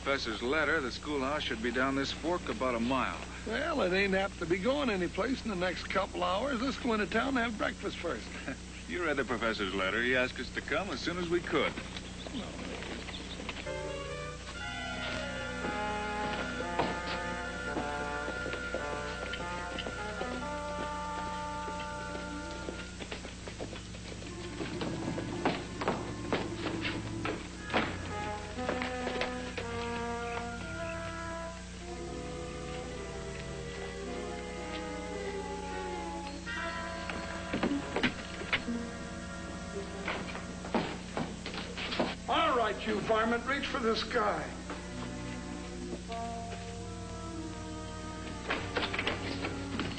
professor's letter, the schoolhouse should be down this fork about a mile. Well, it ain't apt to be going anyplace in the next couple hours. Let's go into town and have breakfast first. You read the professor's letter. He asked us to come as soon as we could. You varmint, reach for the sky.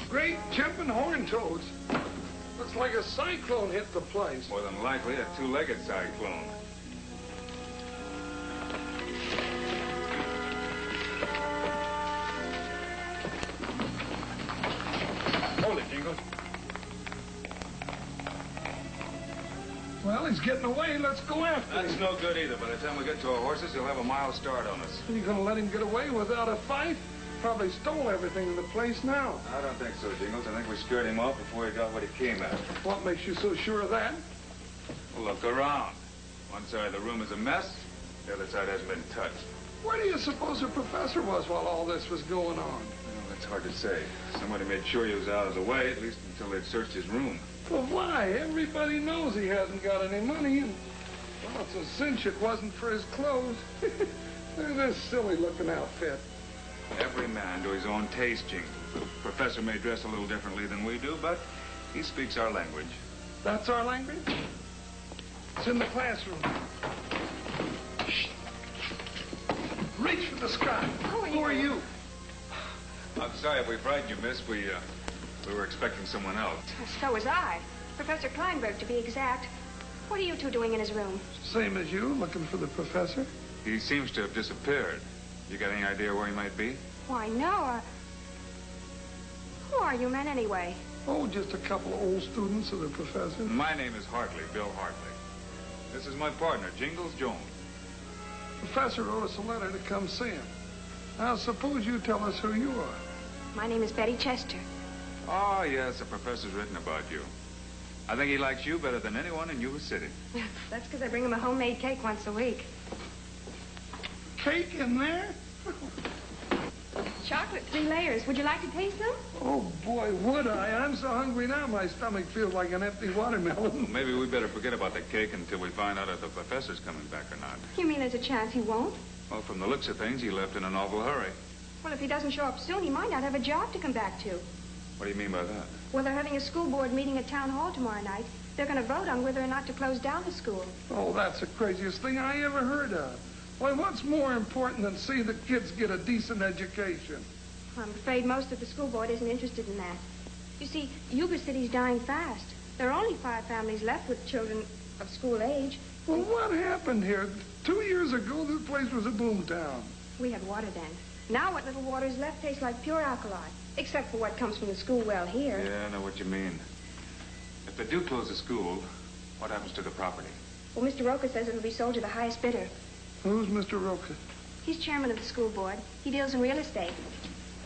Great jumping horn toads. Looks like a cyclone hit the place. More than likely a two-legged cyclone. Hold it, Jingles. Well, he's getting away. Let's go after him. That's no good either. By the time we get to our horses, he'll have a mile start on us. You gonna let him get away without a fight? Probably stole everything in the place now. I don't think so, Jingles. I think we scared him off before he got what he came at. What makes you so sure of that? Well, look around. One side of the room is a mess. The other side hasn't been touched. Where do you suppose the professor was while all this was going on? Well, that's hard to say. Somebody made sure he was out of the way, at least until they'd searched his room. Well, why? Everybody knows he hasn't got any money, and, well, it's a cinch it wasn't for his clothes. They're this silly-looking outfit. Every man to his own taste, Jingles. The professor may dress a little differently than we do, but he speaks our language. That's our language? It's in the classroom. Shh. Reach for the sky. Who are you? I'm sorry if we frightened you, miss. We were expecting someone else. So was I. Professor Kleinberg, to be exact. What are you two doing in his room? Same as you, looking for the professor. He seems to have disappeared. You got any idea where he might be? Why, no. Who are you men, anyway? Oh, just a couple of old students of the professor. My name is Hartley, Bill Hartley. This is my partner, Jingles Jones. Professor wrote us a letter to come see him. Now, suppose you tell us who you are. My name is Betty Chester. Oh, yes, the professor's written about you. I think he likes you better than anyone in Yuba City. That's because I bring him a homemade cake once a week. Cake in there? Chocolate, 3 layers. Would you like to taste them? Oh, boy, would I? I'm so hungry now, my stomach feels like an empty watermelon. Well, maybe we better forget about the cake until we find out if the professor's coming back or not. You mean there's a chance he won't? Well, from the looks of things, he left in an awful hurry. Well, if he doesn't show up soon, he might not have a job to come back to. What do you mean by that? Well, they're having a school board meeting at Town Hall tomorrow night. They're going to vote on whether or not to close down the school. Oh, that's the craziest thing I ever heard of. Why, what's more important than see the kids get a decent education? I'm afraid most of the school board isn't interested in that. You see, Yuba City's dying fast. There are only 5 families left with children of school age. Well, what happened here? 2 years ago, this place was a boom town. We had water then. Now what little water is left tastes like pure alkali, except for what comes from the school well here. Yeah, I know what you mean. If they do close the school, what happens to the property? Well, Mr. Roca says it'll be sold to the highest bidder. Who's Mr. Roca? He's chairman of the school board. He deals in real estate.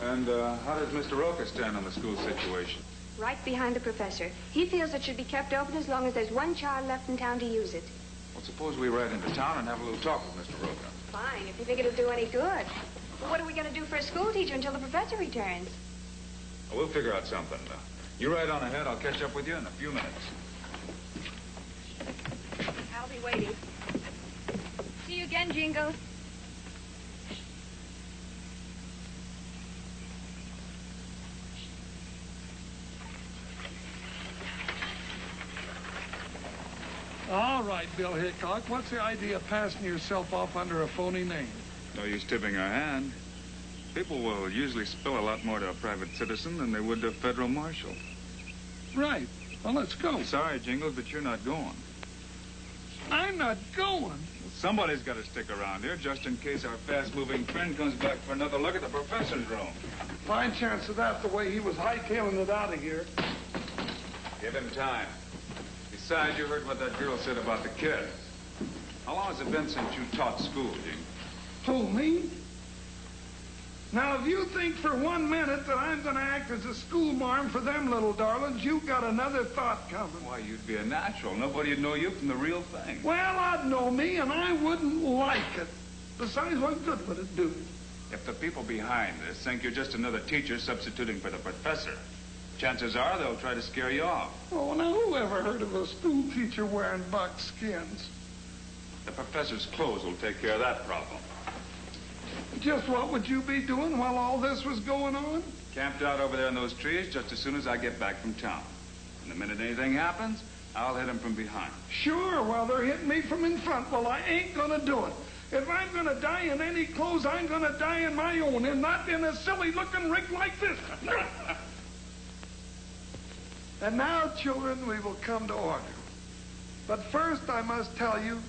And how does Mr. Roca stand on the school situation? Right behind the professor. He feels it should be kept open as long as there's one child left in town to use it. Well, suppose we ride into town and have a little talk with Mr. Roca. Fine, if you think it'll do any good. But what are we going to do for a school teacher until the professor returns? Well, we'll figure out something. You ride on ahead. I'll catch up with you in a few minutes. I'll be waiting. See you again, Jingles. All right, Bill Hickock. What's the idea of passing yourself off under a phony name? No use tipping our hand. People will usually spill a lot more to a private citizen than they would to a federal marshal. Right. Well, let's go. Sorry, Jingles, but you're not going. I'm not going. Somebody's got to stick around here just in case our fast-moving friend comes back for another look at the professor's room. Fine chance of that, the way he was hightailing it out of here. Give him time. Besides, you heard what that girl said about the kids. How long has it been since you taught school, Jing? Who, me? Now, if you think for 1 minute that I'm going to act as a schoolmarm for them little darlings, you've got another thought coming. Why, you'd be a natural. Nobody'd know you from the real thing. Well, I'd know me, and I wouldn't like it. Besides, what good would it do? If the people behind this think you're just another teacher substituting for the professor, chances are they'll try to scare you off. Oh, now, who ever heard of a school teacher wearing buckskins? The professor's clothes will take care of that problem. Just what would you be doing while all this was going on? Camped out over there in those trees just as soon as I get back from town. And the minute anything happens, I'll hit them from behind. Sure, well, they're hitting me from in front. Well, I ain't gonna do it. If I'm gonna die in any clothes, I'm gonna die in my own, and not in a silly-looking rig like this. And now, children, we will come to order. But first, I must tell you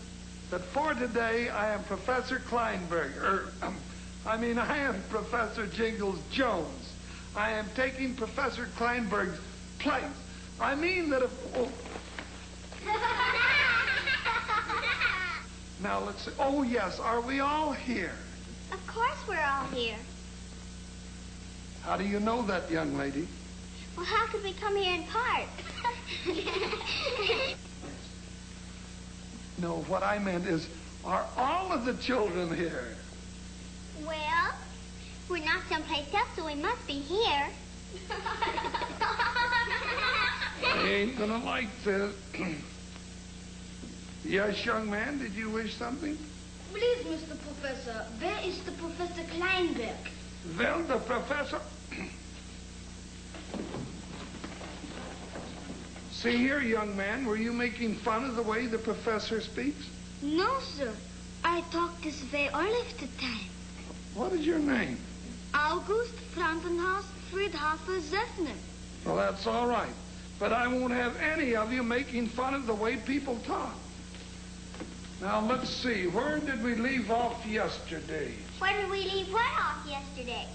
that for today, I am Professor Kleinberg. I am Professor Jingles Jones. I am taking Professor Kleinberg's place. I mean that if... Oh. Now, let's see. Oh, yes. Are we all here? Of course we're all here. How do you know that, young lady? Well, how could we come here in part? No, what I meant is, are all of the children here? Well, we're not someplace else, so we must be here. I ain't gonna like this. Yes, young man, did you wish something? Please, Mr. Professor, where is the Professor Kleinberg? Well, the professor... See here, young man, were you making fun of the way the professor speaks? No, sir. I talk this way all of the time. What is your name? August Frankenhaus Friedhofer Zeffner. Well, that's all right. But I won't have any of you making fun of the way people talk. Now, let's see. Where did we leave off yesterday? Where did we leave what off yesterday?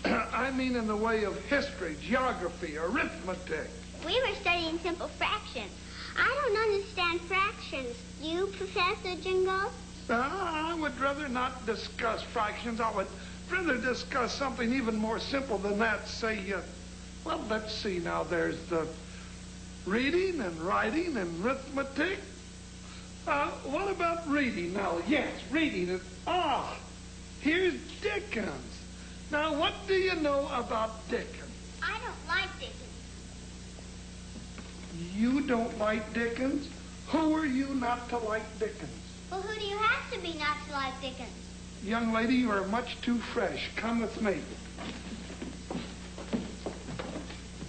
I mean in the way of history, geography, arithmetic. We were studying simple fractions. I don't understand fractions. You, Professor Jingle? I would rather not discuss fractions. I would rather discuss something even more simple than that. Say, well, let's see now. There's the reading and writing and arithmetic. What about reading now? Yes, reading is... here's Dickens. Now, what do you know about Dickens? I don't like Dickens. You don't like Dickens? Who are you not to like Dickens? Well, who do you have to be not to like Dickens? Young lady, you are much too fresh. Come with me.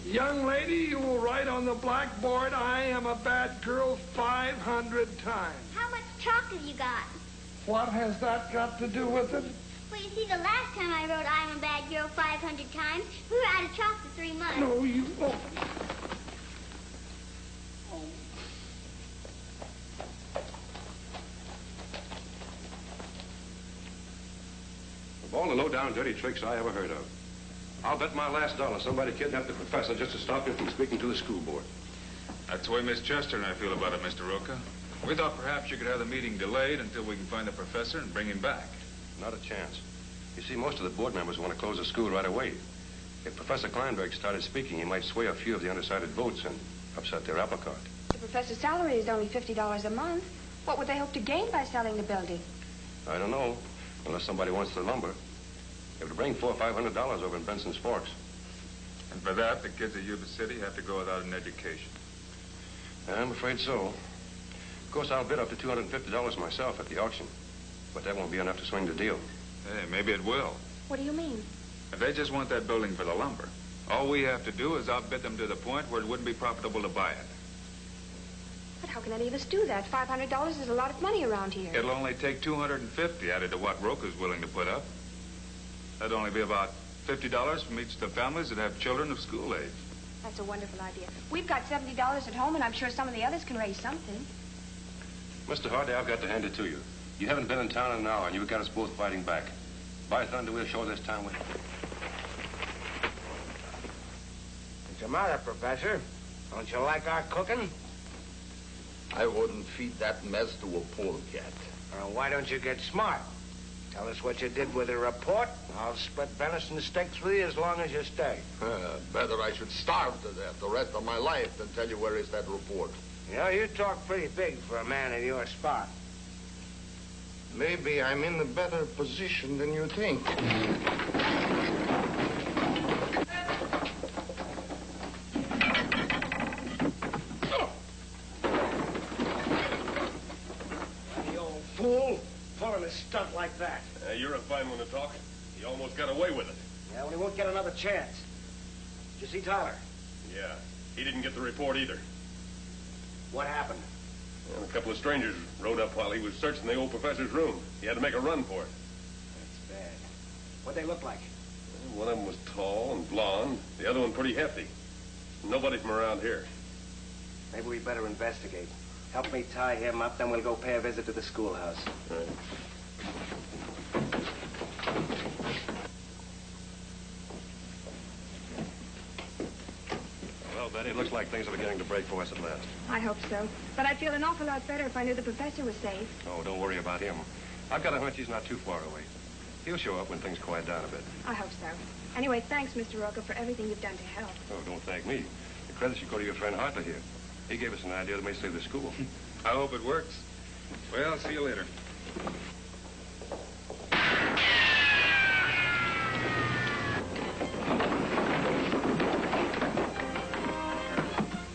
Young lady, you will write on the blackboard, I am a bad girl 500 times. How much chalk have you got? What has that got to do with it? Well, you see, the last time I wrote I'm a bad girl 500 times, we were out of chalk for 3 months. No, you... Oh. Of all the low-down, dirty tricks I ever heard of, I'll bet my last dollar somebody kidnapped the professor just to stop him from speaking to the school board. That's the way Miss Chester and I feel about it, Mr. Roca. We thought perhaps you could have the meeting delayed until we can find the professor and bring him back. Not a chance. You see, most of the board members want to close the school right away. If Professor Kleinberg started speaking, he might sway a few of the undecided votes and upset their apple cart. The professor's salary is only $50 a month. What would they hope to gain by selling the building? I don't know, unless somebody wants the lumber. It would bring $400 or $500 over in Benson's Forks. And for that, the kids of Yuba City have to go without an education. I'm afraid so. Of course, I'll bid up to $250 myself at the auction. But that won't be enough to swing the deal. Hey, maybe it will. What do you mean? If they just want that building for the lumber, all we have to do is outbid them to the point where it wouldn't be profitable to buy it. But how can any of us do that? $500 is a lot of money around here. It'll only take $250 added to what Roca's willing to put up. That'd only be about $50 from each of the families that have children of school age. That's a wonderful idea. We've got $70 at home, and I'm sure some of the others can raise something. Mr. Hardy, I've got to hand it to you. You haven't been in town in an hour, and you've got us both fighting back. By thunder, we'll show this town with... What's the matter, Professor? Don't you like our cooking? I wouldn't feed that mess to a polecat. Why don't you get smart? Tell us what you did with the report. I'll split venison steaks with you as long as you stay. Better I should starve to death the rest of my life than tell you where is that report. You know, you talk pretty big for a man in your spot. Maybe I'm in a better position than you think. You old fool, pulling a stunt like that. You're a fine one to talk. He almost got away with it. Yeah, well, he won't get another chance. Did you see Tyler? Yeah, he didn't get the report either. What happened? Well, a couple of strangers rode up while he was searching the old professor's room. He had to make a run for it. That's bad. What'd they look like? One of them was tall and blonde. The other one pretty hefty. Nobody from around here. Maybe we better investigate. Help me tie him up, then we'll go pay a visit to the schoolhouse. Right. Well, Betty, it looks like things are beginning to break for us at last. I hope so. But I'd feel an awful lot better if I knew the professor was safe. Oh, don't worry about him. I've got a hunch he's not too far away. He'll show up when things quiet down a bit. I hope so. Anyway, thanks, Mr. Roca, for everything you've done to help. Oh, don't thank me. The credit should go to your friend Hartley here. He gave us an idea that may save the school. I hope it works. Well, see you later.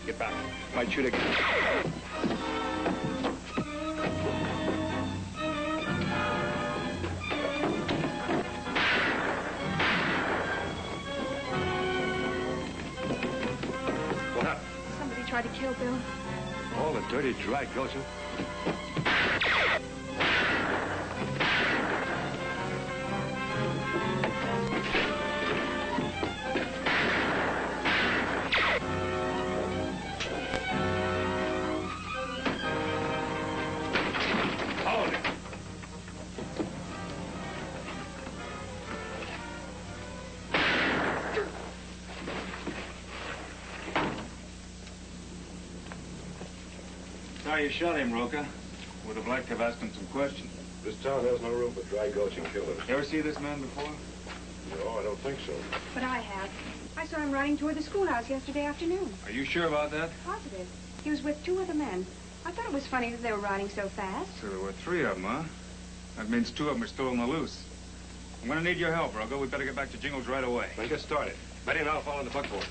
Get back. Might shoot again. What happened? Somebody tried to kill Bill. Oh, the dirty dry goshen. How you shot him, Roca? Would have liked to have asked him some questions. This town has no room for dry gulching killers. You ever see this man before? No, I don't think so. But I have. I saw him riding toward the schoolhouse yesterday afternoon. Are you sure about that? Positive. He was with 2 other men. I thought it was funny that they were riding so fast. So there were 3 of them, huh? That means 2 of them are still on the loose. I'm going to need your help, Roca. We better get back to Jingles right away. Then get started. Betty and I'll follow the buckboard.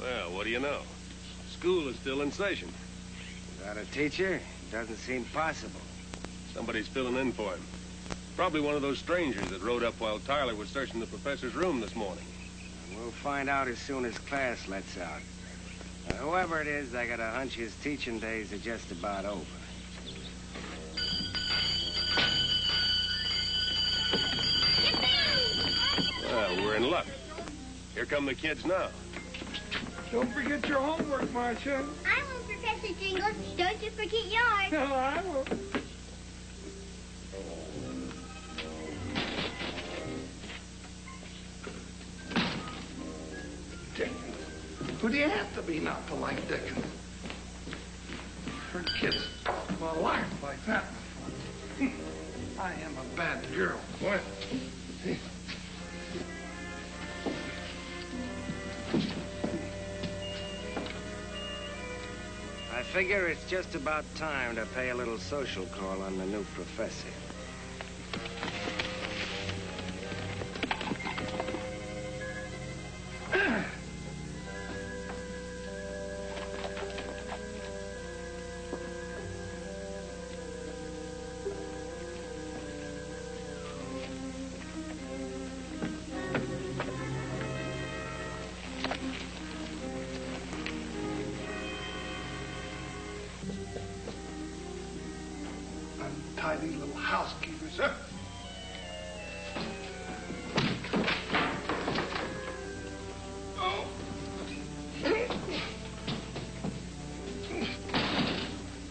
Well, what do you know? School is still in session. Without a teacher, doesn't seem possible. Somebody's filling in for him. Probably one of those strangers that rode up while Tyler was searching the professor's room this morning. We'll find out as soon as class lets out. Whoever it is, I got a hunch his teaching days are just about over. Well, we're in luck. Here come the kids now. Don't forget your homework, Marcia. I won't, Professor Jingles. Don't you forget yours. No, I won't. Dickens. Who do you have to be not to like Dickens? Heard kids well, laugh like that before. I am a bad girl. What? I figure it's just about time to pay a little social call on the new professor. Untidy little housekeepers, huh? Oh.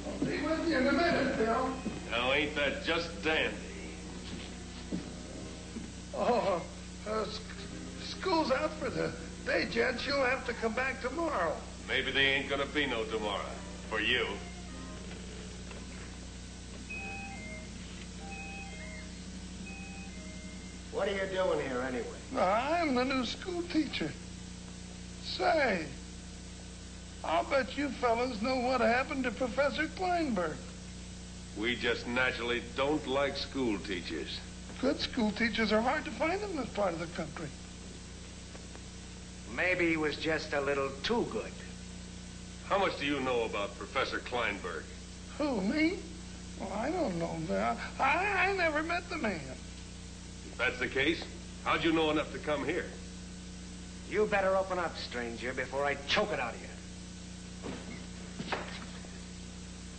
I'll be with you in a minute, Bill. Now, ain't that just dandy? Oh, school's out for the day, Jed. She'll have to come back tomorrow. Maybe they ain't gonna be no tomorrow. For you. What are you doing here, anyway? I'm the new school teacher. Say, I'll bet you fellas know what happened to Professor Kleinberg. We just naturally don't like school teachers. Good school teachers are hard to find in this part of the country. Maybe he was just a little too good. How much do you know about Professor Kleinberg? Who, me? Well, I don't know. I never met the man. If that's the case, how'd you know enough to come here? You better open up, stranger, before I choke it out of you.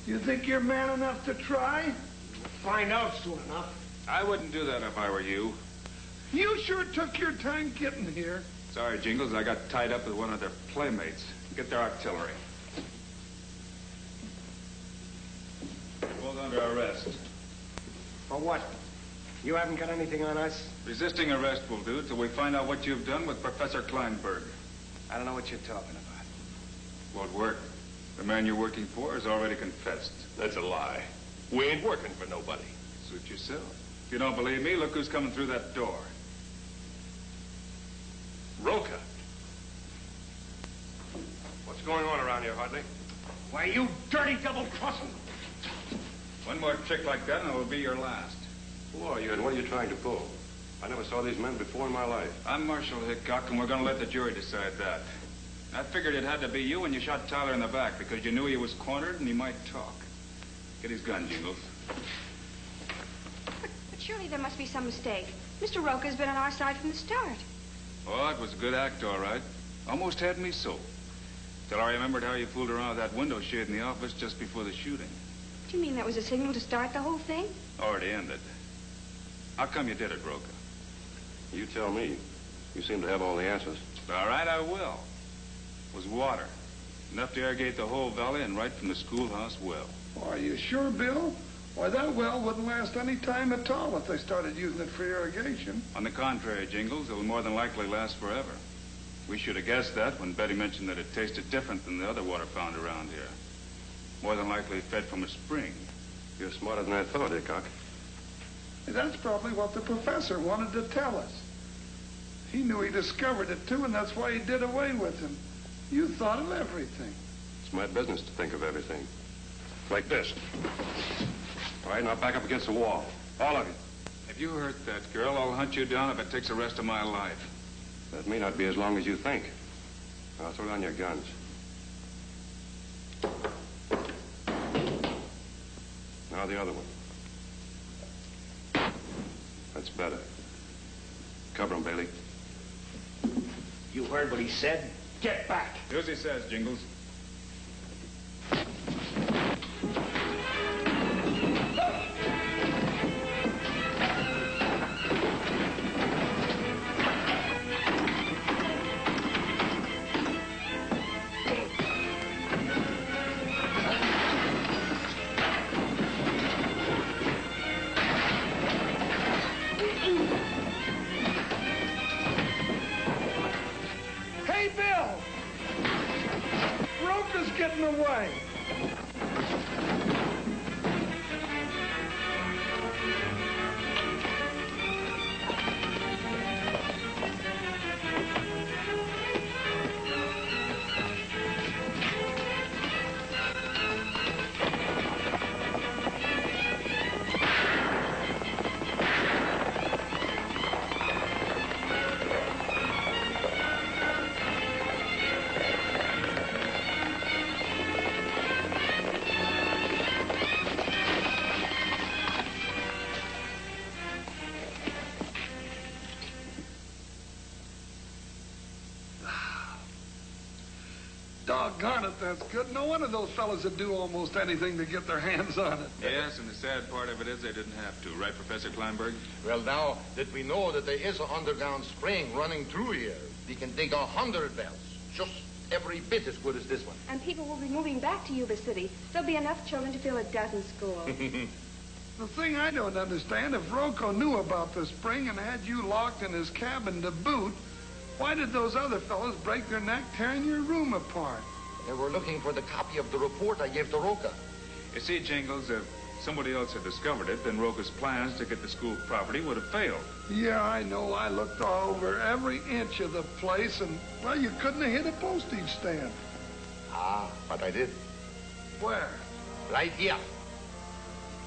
You think you're man enough to try? You'll find out soon enough. I wouldn't do that if I were you. You sure took your time getting here. Sorry, Jingles, I got tied up with one of their playmates. Get their artillery. Both under arrest. For what? You haven't got anything on us? Resisting arrest will do till we find out what you've done with Professor Kleinberg. I don't know what you're talking about. Won't work. The man you're working for has already confessed. That's a lie. We ain't working for nobody. Suit yourself. If you don't believe me, look who's coming through that door. Roca. What's going on around here, Hartley? Why, you dirty double-crosser! One more trick like that and it'll be your last. Who are you and what are you trying to pull? I never saw these men before in my life. I'm Marshal Hickock, and we're going to let the jury decide that. I figured it had to be you when you shot Tyler in the back because you knew he was cornered and he might talk. Get his gun, Jingles. But surely there must be some mistake. Mr. Roca's been on our side from the start. Oh, it was a good act, all right. Almost had me sold. Till I remembered how you fooled around with that window shade in the office just before the shooting. Do you mean that was a signal to start the whole thing? Already ended. How come you did it, Roca? You tell me. You seem to have all the answers. All right, I will. It was water. Enough to irrigate the whole valley and right from the schoolhouse well. Oh, are you sure, Bill? Why, that well wouldn't last any time at all if they started using it for irrigation. On the contrary, Jingles, it'll more than likely last forever. We should have guessed that when Betty mentioned that it tasted different than the other water found around here. More than likely fed from a spring. You're smarter than I thought, Hickock. That's probably what the professor wanted to tell us. He knew he discovered it, too, and that's why he did away with him. You thought of everything. It's my business to think of everything. Like this. All right, now back up against the wall. All of you. If you hurt that girl, I'll hunt you down if it takes the rest of my life. That may not be as long as you think. Now throw down your guns. Now the other one. That's better. Cover him, Bailey. You heard what he said? Get back! Do as he says, Jingles. Hey, Bill! Roca's getting away. Doggone it, that's good. No wonder those fellas would do almost anything to get their hands on it. Yes, and the sad part of it is they didn't have to. Right, Professor Kleinberg? Well, now that we know that there is an underground spring running through here, we can dig 100 wells, just every bit as good as this one. And people will be moving back to Yuba City. There'll be enough children to fill a dozen schools. The thing I don't understand, if Rocco knew about the spring and had you locked in his cabin to boot, why did those other fellows break their neck tearing your room apart? They were looking for the copy of the report I gave to Roca. You see, Jingles, if somebody else had discovered it, then Roca's plans to get the school property would have failed. Yeah, I know. I looked all over every inch of the place, and, well, you couldn't have hit a postage stamp. Ah, but I did. Where? Right here.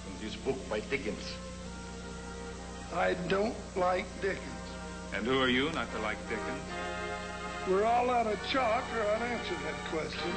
In this book by Dickens. I don't like Dickens. And who are you not to like Dickens? We're all out of chalk, or I'd answer that question.